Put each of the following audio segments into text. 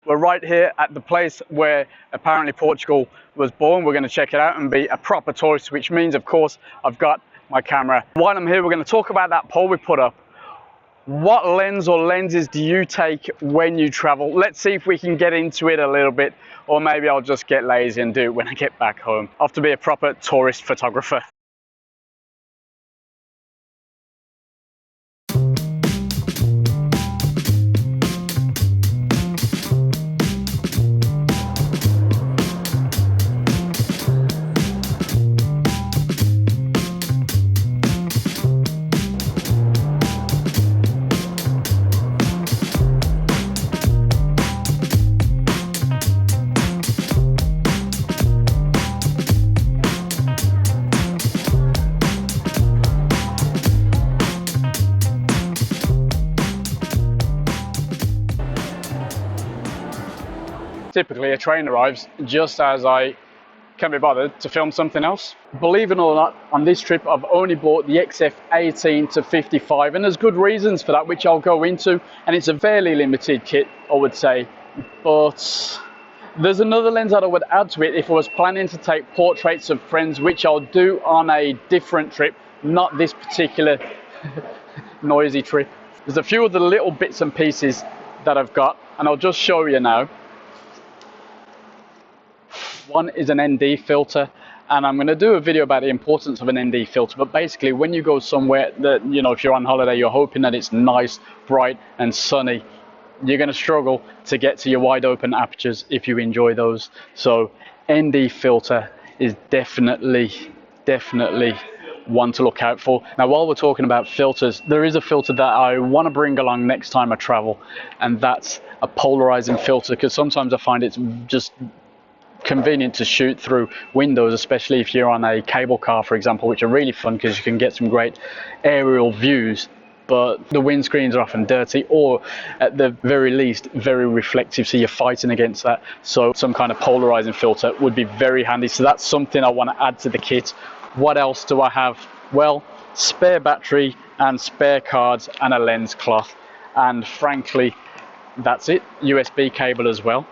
We're right here at the place where apparently Portugal was born. We're going to check it out and be a proper tourist, which means, of course, I've got my camera. While I'm here, we're going to talk about that poll we put up. What lens or lenses do you take when you travel? Let's see if we can get into it a little bit, or maybe I'll just get lazy and do it when I get back home. I have to be a proper tourist photographer. Typically a train arrives just as I can be bothered to film something else. Believe it or not, on this trip I've only bought the XF 18 to 55, and there's good reasons for that, which I'll go into, and it's a fairly limited kit, I would say. But there's another lens that I would add to it if I was planning to take portraits of friends, which I'll do on a different trip, not this particular noisy trip. There's a few of the little bits and pieces that I've got, and I'll just show you now. One is an ND filter, and I'm going to do a video about the importance of an ND filter. But basically, when you go somewhere that, you know, if you're on holiday, you're hoping that it's nice, bright and sunny, you're going to struggle to get to your wide open apertures if you enjoy those. So ND filter is definitely one to look out for. Now, while we're talking about filters, there is a filter that I want to bring along next time I travel, and that's a polarizing filter, because sometimes I find it's just convenient to shoot through windows, especially if you're on a cable car, for example, which are really fun because you can get some great aerial views, but the windscreens are often dirty, or at the very least very reflective, so you're fighting against that. So some kind of polarizing filter would be very handy. So that's something I want to add to the kit. What else do I have? Well, spare battery and spare cards and a lens cloth, and frankly that's it. USB cable as well,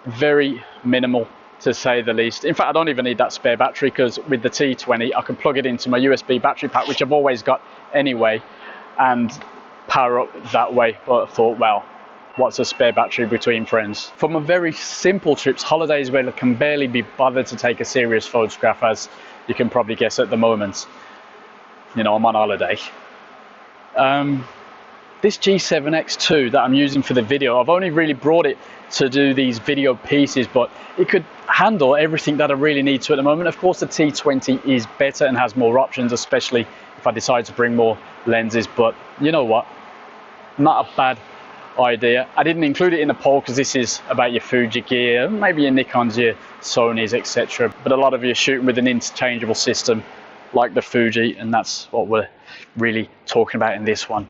very minimal to say the least. In fact, I don't even need that spare battery, because with the T20 I can plug it into my USB battery pack, which I've always got anyway, and power up that way. But I thought, well, what's a spare battery between friends? For my very simple trips, holidays where I can barely be bothered to take a serious photograph, as you can probably guess at the moment, you know, I'm on holiday. This G7X2 that I'm using for the video, I've only really brought it to do these video pieces, but it could handle everything that I really need to at the moment. Of course, the T20 is better and has more options, especially if I decide to bring more lenses. But you know what? Not a bad idea. I didn't include it in the poll because this is about your Fuji gear, maybe your Nikons, your Sonys, etc. But a lot of you are shooting with an interchangeable system like the Fuji, and that's what we're really talking about in this one.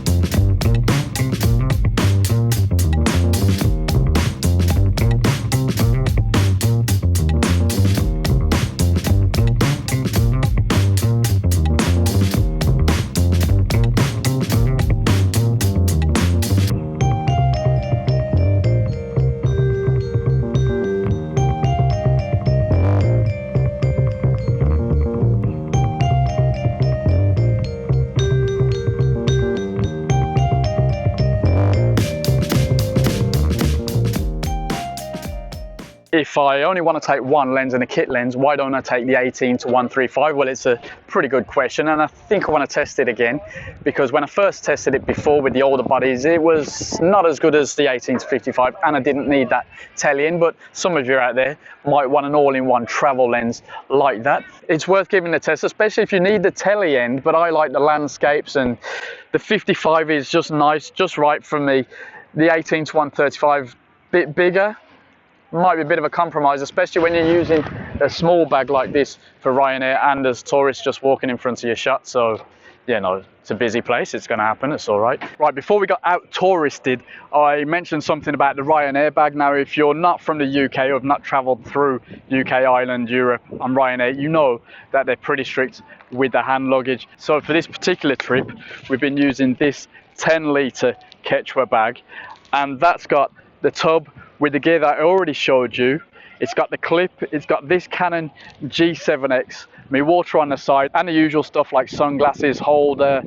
If I only want to take one lens and a kit lens, why don't I take the 18 to 135? Well, it's a pretty good question, and I think I want to test it again, because when I first tested it before with the older bodies, it was not as good as the 18 to 55, and I didn't need that tele in. But some of you out there might want an all-in-one travel lens like that. It's worth giving a test, especially if you need the tele end, but I like the landscapes, and the 55 is just nice, just right for me. The 18 to 135, bit bigger, might be a bit of a compromise, especially when you're using a small bag like this for Ryanair and as tourists just walking in front of your shot. So, you know, it's a busy place, it's going to happen, it's all right. Right, before we got out touristed, I mentioned something about the Ryanair bag. Now, if you're not from the UK or have not travelled through UK, Ireland, Europe on Ryanair, you know that they're pretty strict with the hand luggage. So for this particular trip, we've been using this 10-litre Quechua bag, and that's got the tub with the gear that I already showed you. It's got the clip, it's got this Canon G7X, my water on the side, and the usual stuff like sunglasses, holder,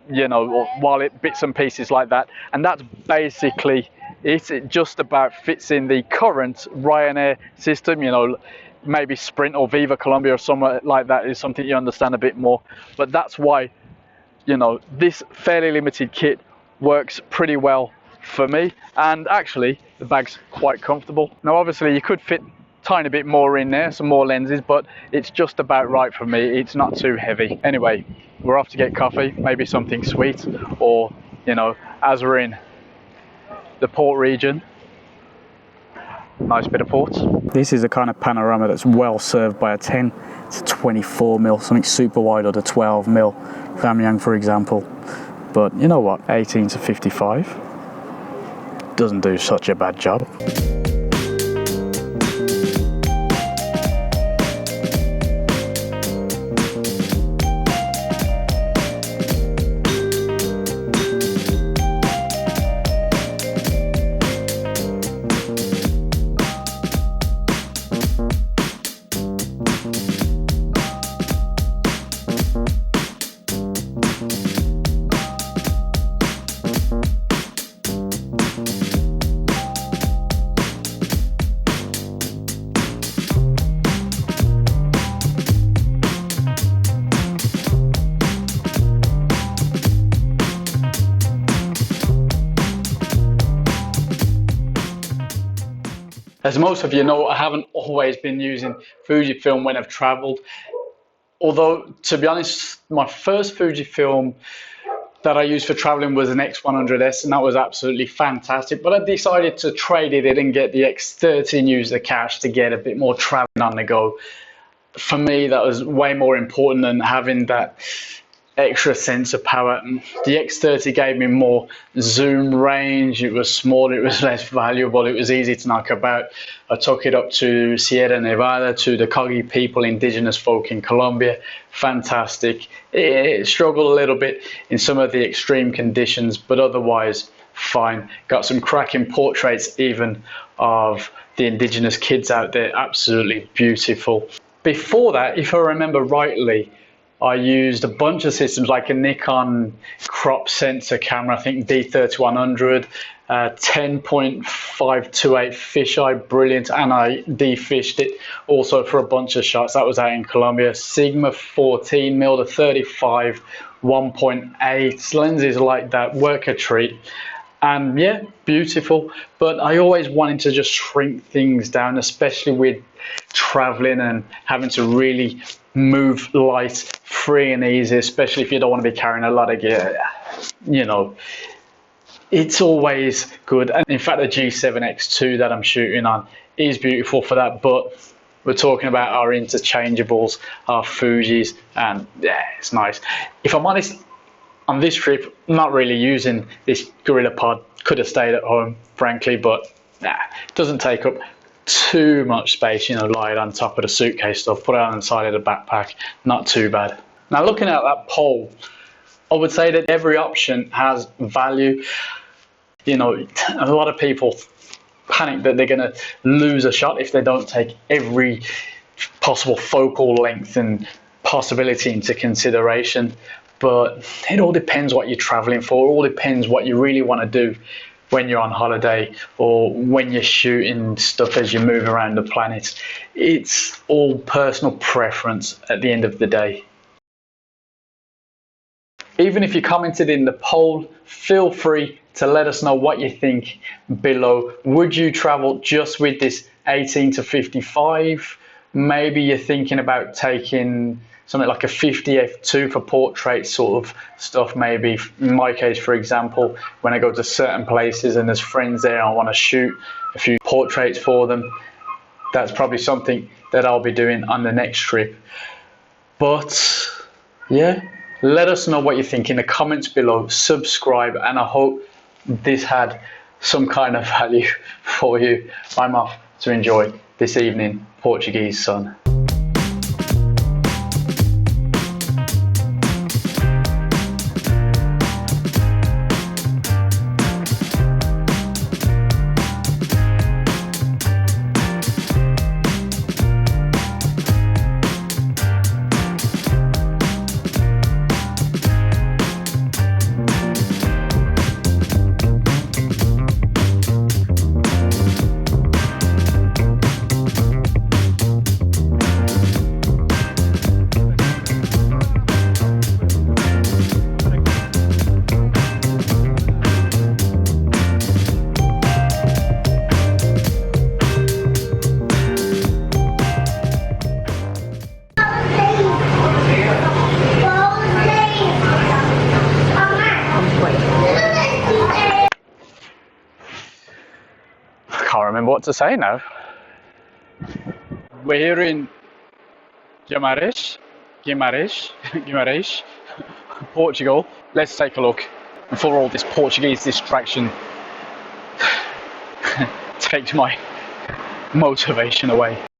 you know, or wallet, bits and pieces like that. And that's basically it. It just about fits in the current Ryanair system, you know. Maybe Sprint or Viva Colombia or somewhere like that is something you understand a bit more. But that's why, you know, this fairly limited kit works pretty well for me. And actually, the bag's quite comfortable. Now, obviously, you could fit a tiny bit more in there, some more lenses, but it's just about right for me. It's not too heavy. Anyway, we're off to get coffee, maybe something sweet, or, you know, as we're in the port region, nice bit of port. This is a kind of panorama that's well served by a 10 to 24mm, something super wide, or the 12mm Samyang, for example. But you know what, 18 to 55 doesn't do such a bad job. As most of you know, I haven't always been using Fujifilm when I've traveled. Although, to be honest, my first Fujifilm that I used for traveling was an X100S, and that was absolutely fantastic. But I decided to trade it in and get the X30 and use the cash to get a bit more traveling on the go. For me, that was way more important than having that extra sensor power. The X30 gave me more zoom range, it was smaller, it was less valuable, it was easy to knock about. I took it up to Sierra Nevada, to the Kogi people, indigenous folk in Colombia. Fantastic. It struggled a little bit in some of the extreme conditions, but otherwise fine. Got some cracking portraits even of the indigenous kids out there, absolutely beautiful. Before that, if I remember rightly, I used a bunch of systems like a Nikon crop sensor camera, I think D3100, 10.528 fisheye, brilliant, and I defished it also for a bunch of shots. That was out in Colombia. Sigma 14mm to 35, 1.8 lenses like that, work a treat. And yeah, beautiful. But I always wanted to just shrink things down, especially with traveling and having to really move light, free and easy, especially if you don't want to be carrying a lot of gear. You know, it's always good. And in fact, the G7X2 that I'm shooting on is beautiful for that, but we're talking about our interchangeables, our Fujis, and yeah, it's nice. If I'm honest, on this trip, I'm not really using this GorillaPod. Could have stayed at home, frankly, but nah, it doesn't take up too much space, you know, lie it on top of the suitcase stuff, put it on the side of the backpack, not too bad. Now, looking at that poll, I would say that every option has value. You know, a lot of people panic that they're going to lose a shot if they don't take every possible focal length and possibility into consideration. But it all depends what you're traveling for. It all depends what you really want to do when you're on holiday or when you're shooting stuff as you move around the planet. It's all personal preference at the end of the day. Even if you commented in the poll, feel free to let us know what you think below. Would you travel just with this 18 to 55? Maybe you're thinking about taking something like a 50 f2 for portrait sort of stuff. Maybe in my case, for example, when I go to certain places and there's friends there, I want to shoot a few portraits for them. That's probably something that I'll be doing on the next trip. But yeah, let us know what you think in the comments below. Subscribe, and I hope this had some kind of value for you. I'm off to enjoy this evening Portuguese sun. can't remember what to say now. We're here in Guimarães, Portugal. Let's take a look before all this Portuguese distraction takes my motivation away.